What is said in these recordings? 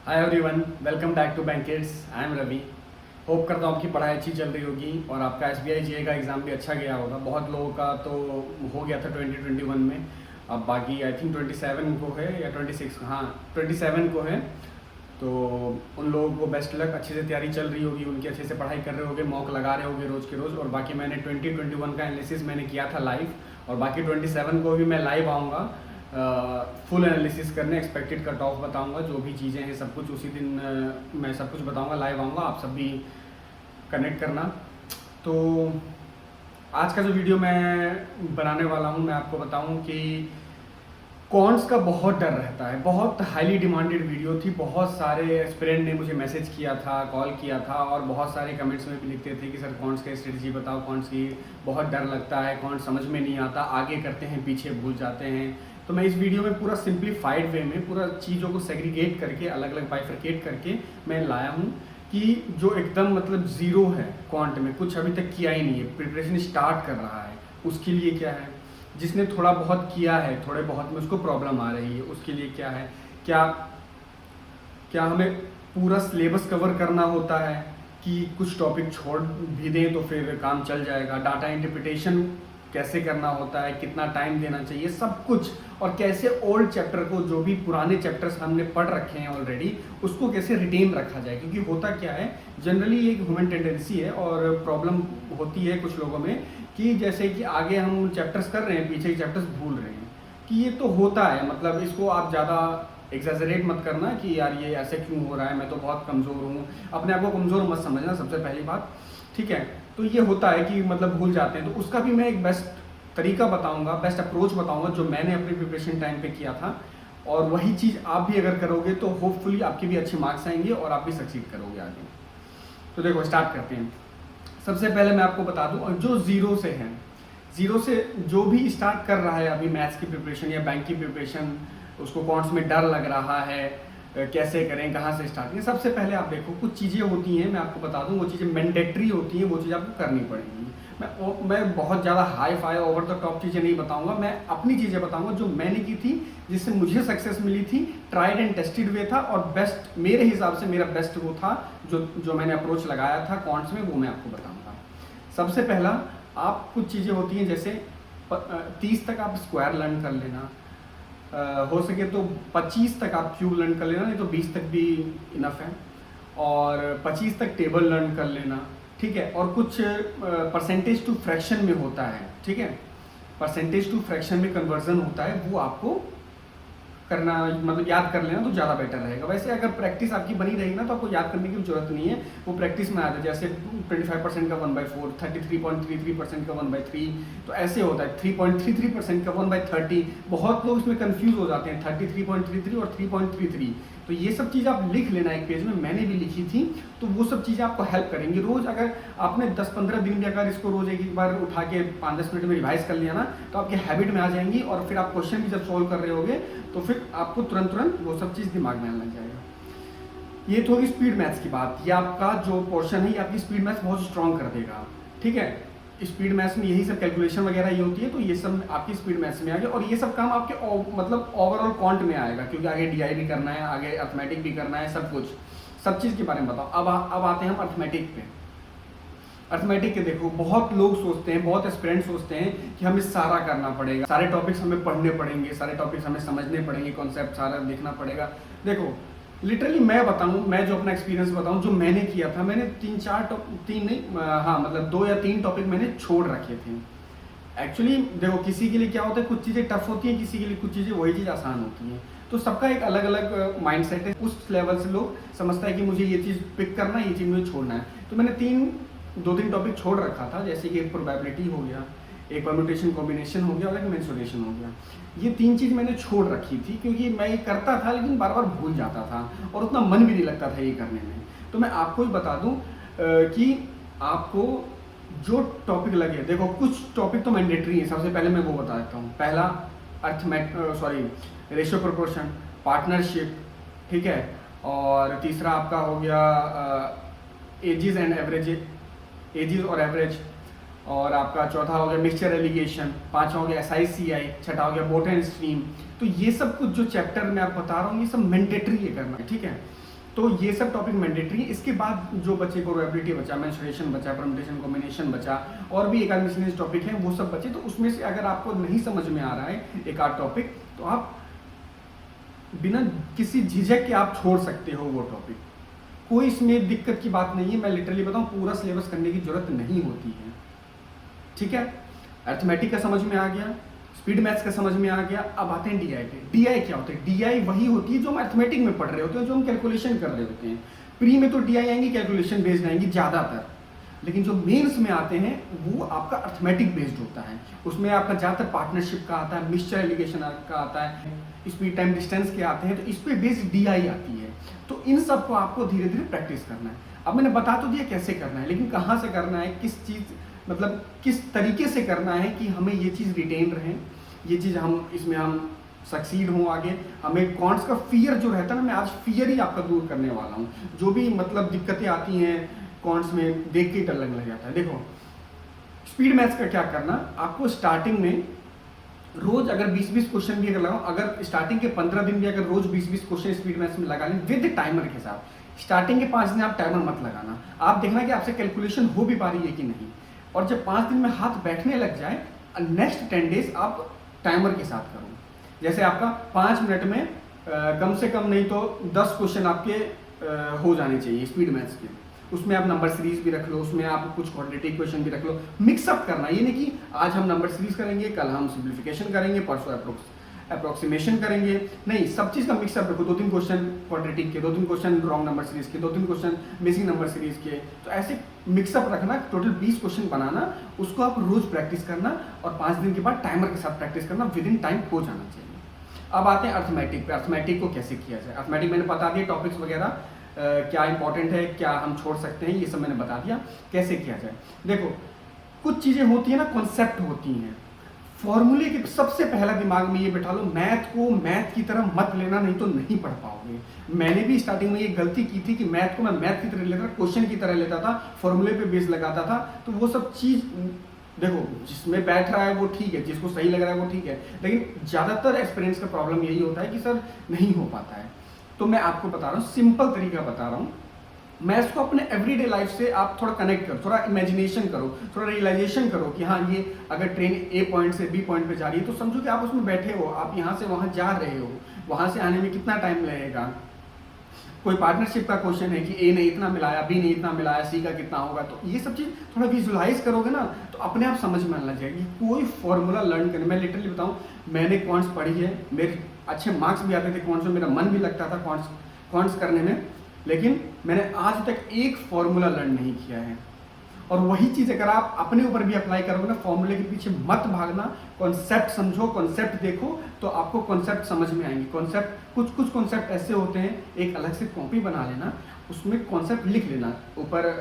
Hi everyone, welcome back to banquets. I am Ravi. Hope करता हूँ आपकी पढ़ाई अच्छी चल रही होगी और आपका SBI GA का एग्ज़ाम भी अच्छा गया होगा। बहुत लोगों का तो हो गया था 2021 में, अब बाकी आई थिंक 27 को है या 26, हाँ 27 को है। तो उन लोगों को बेस्ट लक, अच्छे से तैयारी चल रही होगी, उनकी अच्छे से पढ़ाई कर रहे होगे, मॉक लगा रहे होगे रोज़ के रोज़। और बाकी मैंने 2021 का एनालिसिस मैंने किया था लाइव, और बाकी 27 को भी मैं लाइव आऊँगा फुल एनालिसिस करने, एक्सपेक्टेड कट ऑफ बताऊंगा, जो भी चीज़ें हैं सब कुछ उसी दिन मैं सब कुछ बताऊंगा, लाइव आऊंगा, आप सब भी कनेक्ट करना। तो आज का जो वीडियो मैं बनाने वाला हूं, मैं आपको बताऊं कि कॉन्ट्स का बहुत डर रहता है। बहुत हाईली डिमांडेड वीडियो थी, बहुत सारे एस्पिरेंट ने मुझे मैसेज किया था, कॉल किया था, और बहुत सारे कमेंट्स में भी लिखते थे कि सर कॉन्ट्स का स्ट्रेटजी बताओ, कॉन्ट्स की बहुत डर लगता है, कॉन्ट्स समझ में नहीं आता, आगे करते हैं पीछे भूल जाते हैं। तो मैं इस वीडियो में पूरा सिंप्लीफाइड वे में पूरा चीज़ों को सेग्रीगेट करके, अलग अलग बाइफरकेट करके मैं लाया हूँ कि जो एकदम मतलब ज़ीरो है क्वांट में, कुछ अभी तक किया ही नहीं है, प्रिपरेशन स्टार्ट कर रहा है, उसके लिए क्या है। जिसने थोड़ा बहुत किया है, थोड़े बहुत में उसको प्रॉब्लम आ रही है, उसके लिए क्या है। क्या क्या हमें पूरा सिलेबस कवर करना होता है कि कुछ टॉपिक छोड़ भी दें तो फिर काम चल जाएगा। डाटा इंटरप्रिटेशन कैसे करना होता है, कितना टाइम देना चाहिए, सब कुछ। और कैसे ओल्ड चैप्टर को, जो भी पुराने चैप्टर्स हमने पढ़ रखे हैं ऑलरेडी, उसको कैसे रिटेन रखा जाए। क्योंकि होता क्या है, जनरली एक ह्यूमन टेंडेंसी है और प्रॉब्लम होती है कुछ लोगों में कि जैसे कि आगे हम चैप्टर्स कर रहे हैं, पीछे के चैप्टर्स भूल रहे हैं। कि ये तो होता है, मतलब इसको आप ज़्यादा एग्जैजरेट मत करना कि यार ये ऐसे क्यों हो रहा है, मैं तो बहुत कमज़ोर हूँ। अपने आप को कमज़ोर मत समझना, सबसे पहली बात, ठीक है। तो ये होता है कि मतलब भूल जाते हैं, तो उसका भी मैं एक बेस्ट तरीका बताऊंगा, बेस्ट अप्रोच बताऊंगा जो मैंने अपने प्रिपरेशन टाइम पे किया था। और वही चीज़ आप भी अगर करोगे तो होपफुली आपके भी अच्छे मार्क्स आएंगे और आप भी सक्सीड करोगे आगे। तो देखो स्टार्ट करते हैं। सबसे पहले मैं आपको बता दूं, जो ज़ीरो से है, ज़ीरो से जो भी स्टार्ट कर रहा है अभी मैथ्स की प्रिपरेशन या बैंक की प्रिपरेशन, उसको कॉन्ट्स में डर लग रहा है, कैसे करें, कहाँ से स्टार्ट करें। सबसे पहले आप देखो, कुछ चीज़ें होती हैं, मैं आपको बता दूं, वो चीज़ें मैंडेटरी होती हैं, वो चीज़ आपको करनी पड़ेगी। मैं बहुत ज़्यादा hi fi over the top चीज़ें नहीं बताऊंगा, मैं अपनी चीज़ें बताऊंगा जो मैंने की थी, जिससे मुझे सक्सेस मिली थी, ट्राइड एंड टेस्टेड वे था, और बेस्ट मेरे हिसाब से मेरा बेस्ट वो था जो मैंने अप्रोच लगाया था कॉन्ट्स में, वो मैं आपको बताऊंगा। सबसे पहला, आप कुछ चीज़ें होती हैं जैसे 30 तक आप स्क्वायर लर्न कर लेना, हो सके तो 25 तक आप क्यूब लर्न कर लेना, नहीं तो 20 तक भी इनफ है, और 25 तक टेबल लर्न कर लेना, ठीक है। और कुछ परसेंटेज टू फ्रैक्शन में होता है, ठीक है, परसेंटेज टू फ्रैक्शन में कन्वर्जन होता है, वो आपको करना, मतलब याद कर लेना तो ज़्यादा बेटर रहेगा। वैसे अगर प्रैक्टिस आपकी बनी रहेगी ना तो आपको याद करने की जरूरत नहीं है, वो प्रैक्टिस में आ जाए। जैसे 25% का 1/4, 33.33% का 1/3, तो ऐसे होता है 3.33% का 1/30। बहुत लोग इसमें कंफ्यूज हो जाते हैं, 33.33 और 3.33। तो ये सब चीज़ आप लिख लेना एक पेज में, मैंने भी लिखी थी, तो वो सब चीज़ें आपको हेल्प करेंगी। रोज़ अगर आपने 10-15 दिन में अगर इसको रोज़ एक बार उठा के 5-10 मिनट में रिवाइज कर लिया ना, तो आपके हैबिट में आ जाएंगी, और फिर आप क्वेश्चन भी जब सॉल्व कर रहे होगे तो फिर आपको तुरंत वो सब चीज़ दिमाग में आने लग जाएगा। ये तो होगी स्पीड मैथ्स की बात। ये आपका जो पोर्शन है, ये आपकी स्पीड मैथ्स बहुत स्ट्रॉन्ग कर देगा, ठीक है। स्पीड मैथ्स में यही सब कैलकुलेशन वगैरह ही होती है, तो ये सब आपकी स्पीड मैथ्स में आ गया, और ये सब काम आपके मतलब ओवरऑल क्वांट में आएगा, क्योंकि आगे DI भी करना है, आगे अर्थमेटिक भी करना है, सब कुछ, सब चीज़ के बारे में बताओ। अब आते हैं हम अर्थमेटिक पे। अर्थमेटिक के देखो, बहुत लोग सोचते हैं, बहुत एस्पिरेंट सोचते हैं कि हमें सारा करना पड़ेगा, सारे टॉपिक्स हमें पढ़ने पड़ेंगे, सारे टॉपिक्स हमें समझने पड़ेंगे, कॉन्सेप्ट सारा देखना पड़ेगा। देखो लिटरली मैं बताऊं, मैं जो अपना एक्सपीरियंस बताऊं, जो मैंने किया था, मैंने 2 या 3 टॉपिक मैंने छोड़ रखे थे। एक्चुअली देखो, किसी के लिए क्या होता है, कुछ चीज़ें टफ होती हैं, किसी के लिए कुछ चीज़ें वही चीज़ आसान होती हैं, तो सबका एक अलग अलग माइंडसेट है। उस लेवल से लोग समझता है कि मुझे ये चीज़ पिक करना है, ये चीज़ मुझे छोड़ना है। तो मैंने 2-3 टॉपिक छोड़ रखा था, जैसे कि एक प्रोबेबिलिटी हो गया, एक परम्यूटेशन कॉम्बिनेशन हो गया, और एक मेंसुरेशन हो गया। ये 3 चीज़ मैंने छोड़ रखी थी, क्योंकि मैं ये करता था लेकिन बार बार भूल जाता था, और उतना मन भी नहीं लगता था ये करने में। तो मैं आपको ही बता दूं कि आपको जो टॉपिक लगे, देखो कुछ टॉपिक तो मैंडेटरी है, सबसे पहले मैं वो बता देता हूँ। पहला रेशियो प्रोपोर्शन, पार्टनरशिप, ठीक है। और तीसरा आपका हो गया एजिज एंड एवरेज, एजिज और एवरेज। और आपका चौथा हो गया मिक्सचर एलिगेशन, पांचवा हो गया SICI, छठा हो गया बोट एंड स्ट्रीम। तो ये सब कुछ जो चैप्टर मैं आपको बता रहा हूँ, ये सब मैंडेटरी है करना, ठीक है। तो ये सब टॉपिक मैंडेटरी है। इसके बाद जो बच्चे प्रोबेबिलिटी बचा, मेंसुरेशन बचा, परम्यूटेशन कॉम्बिनेशन बचा, और भी एक आध मिसलेनियस टॉपिक है वो सब बचे। तो उसमें से अगर आपको नहीं समझ में आ रहा है एक आध टॉपिक, तो आप बिना किसी झिझक के आप छोड़ सकते हो वो टॉपिक। कोई इसमें दिक्कत की बात नहीं है। मैं लिटरली बताऊं, पूरा सिलेबस करने की जरूरत नहीं होती है, ठीक है। अर्थमेटिक का समझ में आ गया, स्पीड मैथ्स का समझ में आ गया। अब आते हैं डीआई पे। डीआई क्या होता है? डीआई वही होती है जो हम अर्थमेटिक में पढ़ रहे होते हैं, जो हम कैलकुलेशन कर रहे होते हैं। प्री में तो डीआई आएंगी, कैलकुलेशन बेस्ड आएंगी ज़्यादातर, लेकिन जो मेंस में आते हैं वो आपका अर्थमेटिक बेस्ड होता है। उसमें आपका ज़्यादातर पार्टनरशिप का आता है, मिक्सचर एलिगेशन का आता है, स्पीड टाइम डिस्टेंस के आते हैं। तो इस पर बेस्ड डीआई आती है। तो इन सब को आपको धीरे धीरे प्रैक्टिस करना है। अब मैंने बता तो दिया कैसे करना है, लेकिन कहाँ से करना है, किस चीज़ मतलब किस तरीके से करना है कि हमें ये चीज़ रिटेन रहे, ये चीज़ हम इसमें हम सक्सीड हों आगे। हमें कॉन्ट्स का फियर जो रहता है ना, मैं आज फियर ही आपका दूर करने वाला हूँ। जो भी मतलब दिक्कतें आती हैं कॉन्ट्स में, देख के डर लगने लग जाता है। देखो, स्पीड मैथ्स का क्या करना, आपको स्टार्टिंग में रोज अगर 20-20 क्वेश्चन भी अगर लगाओ, अगर स्टार्टिंग के 15 दिन भी अगर रोज 20-20 क्वेश्चन स्पीड मैथ्स में लगा लें विद टाइमर के साथ। स्टार्टिंग के 5 दिन आप टाइमर मत लगाना, आप देखना कि आपसे कैलकुलेशन हो भी पा रही है कि नहीं। और जब 5 दिन में हाथ बैठने लग जाए, नेक्स्ट 10 डेज आप टाइमर के साथ करो। जैसे आपका 5 मिनट में कम से कम नहीं तो 10 क्वेश्चन आपके हो जाने चाहिए स्पीड मैथ्स के। उसमें आप नंबर सीरीज भी रख लो, उसमें आप कुछ क्वाड्रेटिक इक्वेशन भी रख लो। मिक्सअप करना, ये नहीं कि आज हम नंबर सीरीज करेंगे, कल हम सिंप्लीफिकेशन करेंगे, परसों अप्रोक्सीमेशन करेंगे, नहीं, सब चीज़ का मिक्सअप रखो। 2-3 क्वेश्चन क्वाड्रेटिक के, 2-3 क्वेश्चन रॉन्ग नंबर सीरीज के, 2-3 क्वेश्चन मिसिंग नंबर सीरीज के। तो ऐसे मिक्सअप रखना, टोटल 20 क्वेश्चन बनाना, उसको आप रोज प्रैक्टिस करना और 5 दिन के बाद टाइमर के साथ प्रैक्टिस करना, विद इन टाइम हो जाना चाहिए। अब आते हैं अर्थमेटिक पे। अर्थमेटिक को कैसे किया जाए। अर्थमेटिक मैंने बता दिया टॉपिक्स वगैरह क्या इंपॉर्टेंट है, क्या हम छोड़ सकते हैं, ये सब मैंने बता दिया कैसे किया जाए। देखो, कुछ चीज़ें होती हैं ना, कॉन्सेप्ट होती हैं, फॉर्मूले के सबसे पहला दिमाग में ये बैठा लो, मैथ को मैथ की तरह मत लेना, नहीं तो नहीं पढ़ पाओगे। मैंने भी स्टार्टिंग में ये गलती की थी कि मैथ को मैं मैथ की तरह लेता था, क्वेश्चन की तरह लेता था, फॉर्मूले पे बेस लगाता था। तो वो सब चीज़ देखो, जिसमें बैठ रहा है वो ठीक है, जिसको सही लग रहा है वो ठीक है, लेकिन ज़्यादातर एक्सपीरियंस का प्रॉब्लम यही होता है कि सर नहीं हो पाता है। तो मैं आपको बता रहा हूँ, सिंपल तरीका बता रहा हूँ। मैं इसको अपने एवरीडे लाइफ से आप थोड़ा कनेक्ट करो, थोड़ा इमेजिनेशन करो, थोड़ा रियलाइजेशन करो कि हाँ, ये अगर ट्रेन ए पॉइंट से बी पॉइंट पे जा रही है, तो समझो कि आप उसमें बैठे हो, आप यहाँ से वहाँ जा रहे हो, वहाँ से आने में कितना टाइम लगेगा। कोई पार्टनरशिप का क्वेश्चन है कि ए ने इतना मिलाया, बी ने इतना मिलाया, सी का कितना होगा। तो ये सब चीज़ थोड़ा विजुलाइज करोगे ना, तो अपने आप समझ में आना चाहिए। कोई फॉर्मूला लर्न करने, मैं लिटरली बताऊँ, मैंने क्वांट्स पढ़ी है, मेरे अच्छे मार्क्स भी आते थे क्वांट्स में, मेरा मन भी लगता था क्वांट्स करने में, लेकिन मैंने आज तक एक फॉर्मूला लर्न नहीं किया है। और वही चीज़ अगर आप अपने ऊपर भी अप्लाई करोगे ना, फॉर्मूले के पीछे मत भागना, कॉन्सेप्ट समझो, कॉन्सेप्ट देखो, तो आपको कॉन्सेप्ट समझ में आएंगे। कॉन्सेप्ट कुछ कॉन्सेप्ट ऐसे होते हैं, एक अलग से कॉपी बना लेना, उसमें कॉन्सेप्ट लिख लेना, ऊपर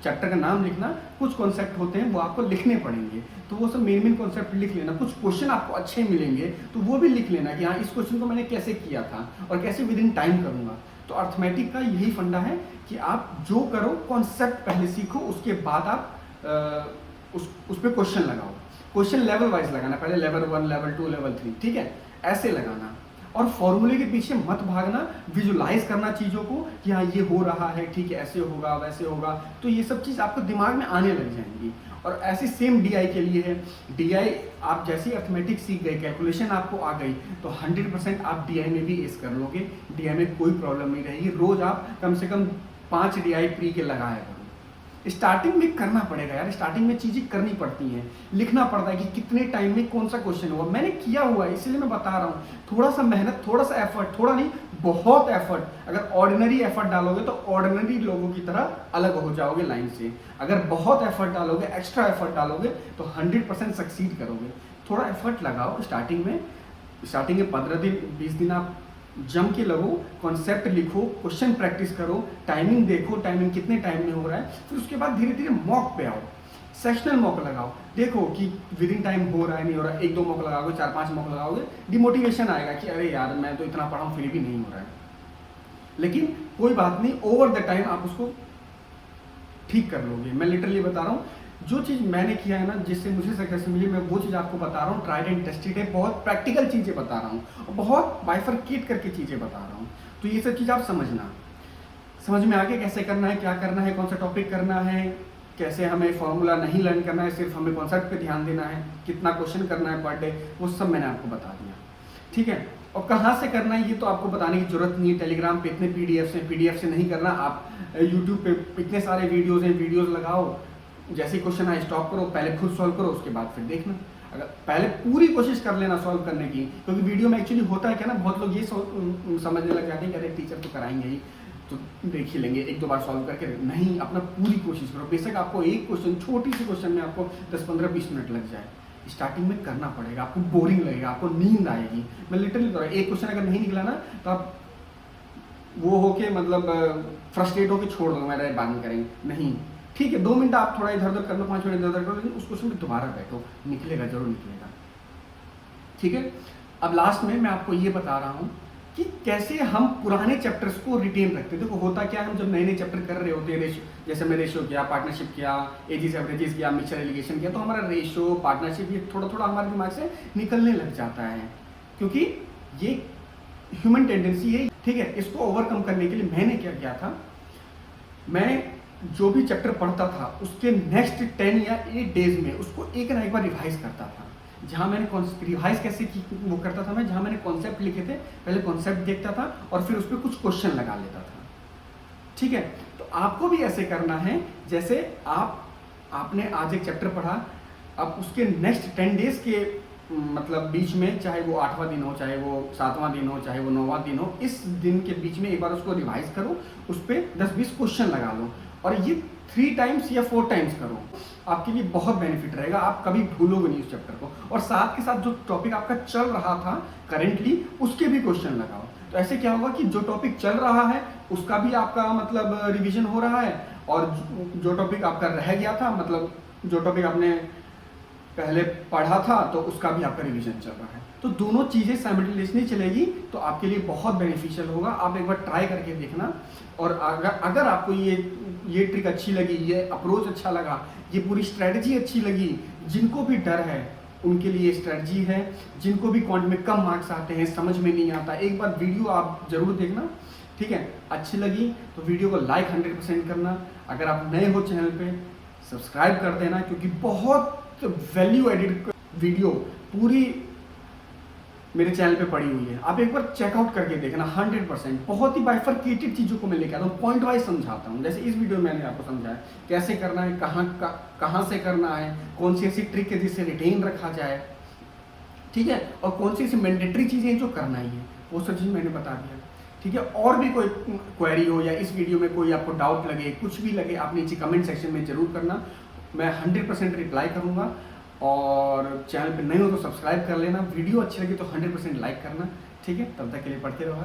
चैप्टर का नाम लिखना। कुछ कॉन्सेप्ट होते हैं वो आपको लिखने पड़ेंगे, तो वो सब मेन कॉन्सेप्ट लिख लेना। कुछ क्वेश्चन आपको अच्छे मिलेंगे तो वो भी लिख लेना कि हाँ, इस क्वेश्चन को मैंने कैसे किया था और कैसे विद इन टाइम करूँगा। तो अर्थमेटिक का यही फंडा है कि आप जो करो, कॉन्सेप्ट पहले सीखो, उसके बाद आप उस पर क्वेश्चन लगाओ। क्वेश्चन लेवल वाइज लगाना, पहले लेवल 1, लेवल 2, लेवल 3, ठीक है, ऐसे लगाना। और फॉर्मूले के पीछे मत भागना, विजुलाइज करना चीज़ों को कि हाँ, ये हो रहा है, ठीक है, ऐसे होगा, वैसे होगा। तो ये सब चीज़ आपको दिमाग में आने लग जाएंगी। और ऐसी सेम डीआई के लिए है। डीआई आप जैसे ही अर्थमेटिक सीख गए, कैलकुलेशन आपको आ गई, तो 100% आप डीआई में भी एस कर लोगे। डीआई में कोई प्रॉब्लम नहीं रहेगी। रोज आप कम से कम 5 डीआई प्री के लगाया करो। स्टार्टिंग में करना पड़ेगा यार, स्टार्टिंग में चीज़ें करनी पड़ती हैं, लिखना पड़ता है कि कितने टाइम में कौन सा क्वेश्चन हुआ। मैंने किया हुआ है, इसलिए मैं बता रहा हूँ। थोड़ा सा मेहनत, थोड़ा सा एफर्ट, थोड़ा नहीं बहुत एफर्ट। अगर ऑर्डिनरी एफर्ट डालोगे तो ऑर्डिनरी लोगों की तरह अलग हो जाओगे लाइन से। अगर बहुत एफर्ट डालोगे, एक्स्ट्रा एफर्ट डालोगे, तो 100% सक्सीड करोगे। थोड़ा एफर्ट लगाओ स्टार्टिंग में 15 दिन 20 दिन आप जम के लगो, कॉन्सेप्ट लिखो, क्वेश्चन प्रैक्टिस करो, टाइमिंग देखो, टाइमिंग कितने टाइम में हो रहा है। फिर उसके बाद धीरे धीरे मॉक पे आओ, सेक्शनल मॉक लगाओ, देखो कि विद इन टाइम हो रहा है नहीं हो रहा है। 1-2 मॉक लगाओगे, 4-5 मॉक लगाओगे, डिमोटिवेशन आएगा कि अरे यार, मैं तो इतना पढ़ा हूँ फिर भी नहीं हो रहा है। लेकिन कोई बात नहीं, ओवर द टाइम आप उसको ठीक कर लोगे। मैं लिटरली बता रहा हूँ, जो चीज़ मैंने किया है ना, जिससे मुझे सक्सेस मिली, मैं वो चीज़ आपको बता रहा हूँ। ट्राइड एंड टेस्टेड है, बहुत प्रैक्टिकल चीज़ें बता रहा हूँ और बहुत बाइफरकेट करके चीज़ें बता रहा हूँ। तो ये सब चीज़ आप समझना। समझ में आ गया कैसे करना है, क्या करना है, कौन सा टॉपिक करना है, कैसे हमें फॉर्मूला नहीं लर्न करना है, सिर्फ हमें कॉन्सेप्ट पे ध्यान देना है, कितना क्वेश्चन करना है पर डे, वो सब मैंने आपको बता दिया। ठीक है, और कहाँ से करना है ये तो आपको बताने की जरूरत नहीं है। टेलीग्राम पे इतने पीडीएफ से नहीं करना, आप यूट्यूब पे इतने सारे वीडियोज़ हैं, वीडियोज़ लगाओ, जैसे क्वेश्चन आए स्टॉप करो, पहले खुद सॉल्व करो, उसके बाद फिर देखना। अगर पहले पूरी कोशिश कर लेना सॉल्व करने की, क्योंकि वीडियो में एक्चुअली होता है क्या ना, बहुत लोग ये समझने लग जाते हैं कि अरे टीचर तो कराएंगे ही तो देख ही लेंगे, एक दो बार सॉल्व करके। नहीं, अपना पूरी कोशिश करो। बेशक आपको एक क्वेश्चन, छोटी सी क्वेश्चन में आपको 10-15-20 मिनट लग जाए, स्टार्टिंग में करना पड़ेगा। आपको बोरिंग लगेगा, आपको नींद आएगी। मैं लिटरली बता रहा हूँ, एक क्वेश्चन अगर नहीं निकला ना तो आप वो होके मतलब फ्रस्ट्रेट होके छोड़ दो, मेरा बाद में करेंगे। नहीं, ठीक है, 2 मिनट आप थोड़ा इधर उधर कर लो, 5 मिनट इधर उधर करो, लेकिन उस क्वेश्चन में दोबारा बैठो, निकलेगा, जरूर निकलेगा। ठीक है, अब लास्ट में मैं आपको ये बता रहा हूँ कि कैसे हम पुराने चैप्टर्स को रिटेन रखते हैं। देखो होता क्या है, हम जब नए नए चैप्टर कर रहे होते हैं, रेशियो, जैसे मैं रेशियो किया, पार्टनरशिप किया, एजिस एवरेजेस किया, मिक्सचर एलिगेशन किया, तो हमारा रेशियो, पार्टनरशिप ये थोड़ा थोड़ा हमारे दिमाग से निकलने लग जाता है, क्योंकि ये ह्यूमन टेंडेंसी है। ठीक है, इसको ओवरकम करने के लिए मैंने क्या किया था, मैं जो भी चैप्टर पढ़ता था उसके नेक्स्ट 10 या 8 डेज में उसको एक ना एक बार रिवाइज करता था। जहाँ मैंने रिवाइज कैसे की वो करता था मैं, जहाँ मैंने कॉन्सेप्ट लिखे थे पहले कॉन्सेप्ट देखता था और फिर उस पर कुछ क्वेश्चन लगा लेता था। ठीक है, तो आपको भी ऐसे करना है, जैसे आपने आज एक चैप्टर पढ़ा, अब उसके नेक्स्ट 10 डेज के मतलब बीच में, चाहे वो 8वां दिन हो, चाहे वो 7वां दिन हो, चाहे वो 9वां दिन हो, इस दिन के बीच में एक बार उसको रिवाइज करो, उस पर 10-20 क्वेश्चन लगा लो और ये 3 टाइम्स या 4 टाइम्स करो। आपके लिए बहुत बेनिफिट रहेगा, आप कभी भूलोगे नहीं उस चैप्टर को। और साथ के साथ जो टॉपिक आपका चल रहा था करेंटली, उसके भी क्वेश्चन लगाओ। तो ऐसे क्या होगा कि जो टॉपिक चल रहा है उसका भी आपका मतलब रिवीजन हो रहा है, और जो टॉपिक आपका रह गया था, मतलब जो टॉपिक आपने पहले पढ़ा था तो उसका भी आपका रिवीजन चल रहा है। तो दोनों चीज़ें साइमल्टेनियसली चलेगी तो आपके लिए बहुत बेनिफिशियल होगा। आप एक बार ट्राई करके देखना, और अगर आपको ये ट्रिक अच्छी लगी, ये अप्रोच अच्छा लगा, ये पूरी स्ट्रेटजी अच्छी लगी, जिनको भी डर है उनके लिए स्ट्रेटजी है। जिनको भी क्वांट में कम मार्क्स आते हैं, समझ में नहीं आता, एक बार वीडियो आप जरूर देखना। ठीक है, अच्छी लगी तो वीडियो को लाइक 100% करना। अगर आप नए हो चैनल पे सब्सक्राइब कर देना, क्योंकि बहुत वैल्यू एडिड वीडियो पूरी मेरे चैनल पे पड़ी हुई है। आप एक बार चेकआउट करके देखना 100%। बहुत ही बाइफरकेटेड चीज़ों को मैं लेके आता हूँ, पॉइंट वाइज समझाता हूँ। जैसे इस वीडियो में मैंने आपको समझाया कैसे करना है, कहाँ से करना है, कौन सी ऐसी ट्रिक है जिससे रिटेन रखा जाए, ठीक है, और कौन सी ऐसी मैंडेटरी चीज़ें जो करना ही है, वो सब चीज़ मैंने बता दिया। ठीक है, और भी कोई क्वेरी हो या इस वीडियो में कोई आपको डाउट लगे, कुछ भी लगे, आप नीचे कमेंट सेक्शन में ज़रूर करना, मैं 100% रिप्लाई करूँगा। और चैनल पे नए हो तो सब्सक्राइब कर लेना, वीडियो अच्छी लगी तो 100% लाइक करना। ठीक है, तब तक के लिए पढ़ते रहो।